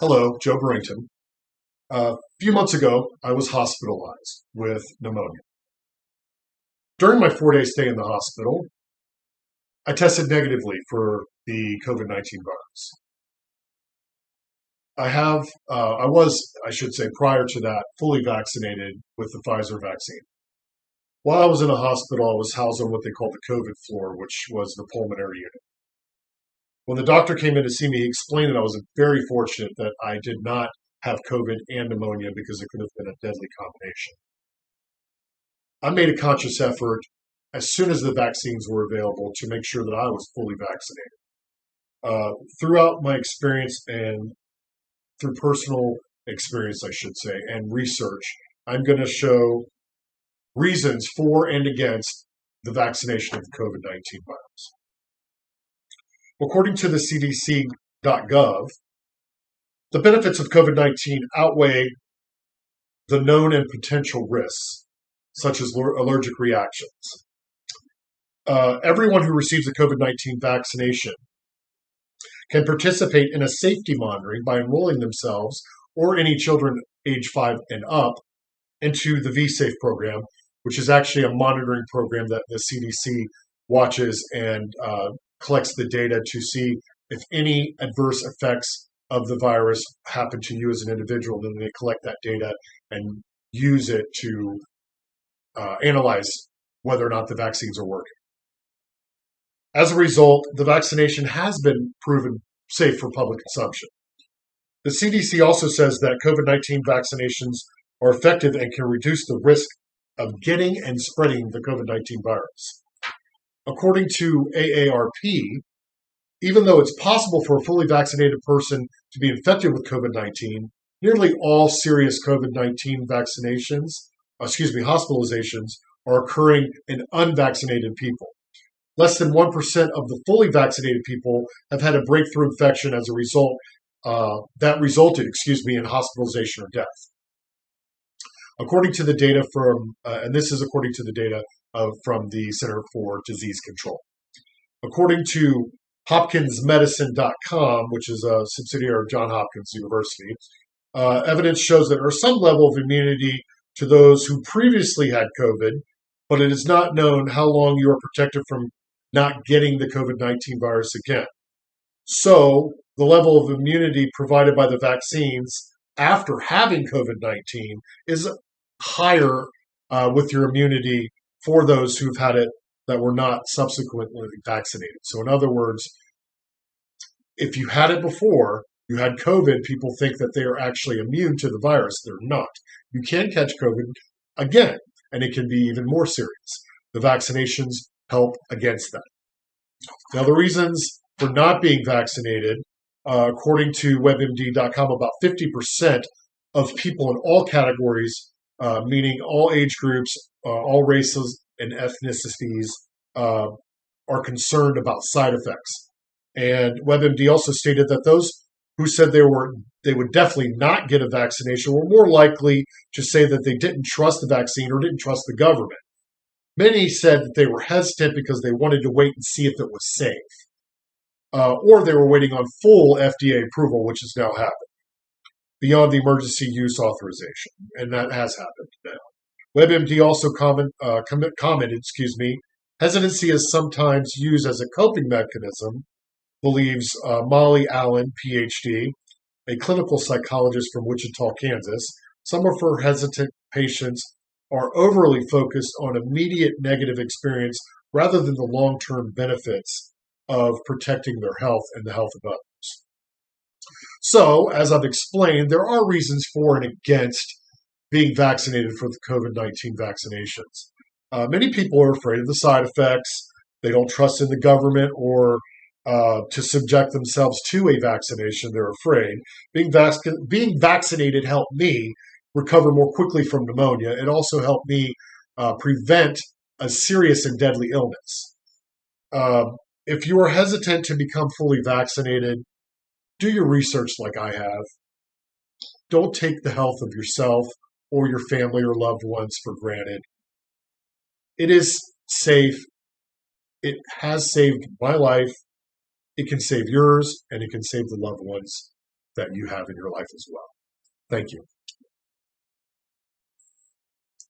Hello, Joe Burrington. A few months ago, I was hospitalized with pneumonia. During my 4 day stay in the hospital, I tested negatively for the COVID 19 virus. I was, I should say, prior to that, fully vaccinated with the Pfizer vaccine. While I was in a hospital, I was housed on what they called the COVID floor, which was the pulmonary unit. When the doctor came in to see me, he explained that I was very fortunate that I did not have COVID and pneumonia because it could have been a deadly combination. I made a conscious effort as soon as the vaccines were available to make sure that I was fully vaccinated. Throughout my experience and through personal experience, I should say, and research, I'm going to show reasons for and against the vaccination of the COVID 19 virus. According to the CDC.gov, the benefits of COVID 19 outweigh the known and potential risks, such as allergic reactions. Everyone who receives a COVID 19 vaccination can participate in a safety monitoring by enrolling themselves or any children age 5 and up into the VSafe program, which is actually a monitoring program that the CDC watches and collects the data to see if any adverse effects of the virus happen to you as an individual. Then they collect that data and use it to analyze whether or not the vaccines are working. As a result, the vaccination has been proven safe for public consumption. The CDC also says that COVID 19 vaccinations are effective and can reduce the risk of getting and spreading the COVID 19 virus. According to AARP, even though it's possible for a fully vaccinated person to be infected with COVID 19, nearly all serious COVID 19 hospitalizations are occurring in unvaccinated people. Less than 1% of the fully vaccinated people have had a breakthrough infection as a result that resulted, in hospitalization or death. According to the data from, and this is according to the data from the Center for Disease Control. According to HopkinsMedicine.com, which is a subsidiary of Johns Hopkins University, evidence shows that there is some level of immunity to those who previously had COVID, but it is not known how long you are protected from not getting the COVID 19 virus again. So, the level of immunity provided by the vaccines after having COVID 19 is higher with your immunity for those who've had it that were not subsequently vaccinated. So, in other words, if you had it before, you had COVID, people think that they are actually immune to the virus. They're not. You can catch COVID again, and it can be even more serious. The vaccinations help against that. Now, the reasons for not being vaccinated, according to WebMD.com, about 50% of people in all categories, meaning all age groups, all races and ethnicities, are concerned about side effects. And WebMD also stated that those who said they would definitely not get a vaccination were more likely to say that they didn't trust the vaccine or didn't trust the government. Many said that they were hesitant because they wanted to wait and see if it was safe. Or they were waiting on full FDA approval, which has now happened, beyond the emergency use authorization, and that has happened now. WebMD also commented, hesitancy is sometimes used as a coping mechanism, believes Molly Allen, PhD, a clinical psychologist from Wichita, Kansas. Some of her hesitant patients are overly focused on immediate negative experience rather than the long-term benefits of protecting their health and the health of others. So, as I've explained, there are reasons for and against being vaccinated for the COVID-19 vaccinations. Many people are afraid of the side effects. They don't trust in the government or to subject themselves to a vaccination. They're afraid. Being vaccinated helped me recover more quickly from pneumonia. It also helped me prevent a serious and deadly illness. If you are hesitant to become fully vaccinated, do your research like I have. Don't take the health of yourself or your family or loved ones for granted. It is safe. It has saved my life. It can save yours, and it can save the loved ones that you have in your life as well. Thank you.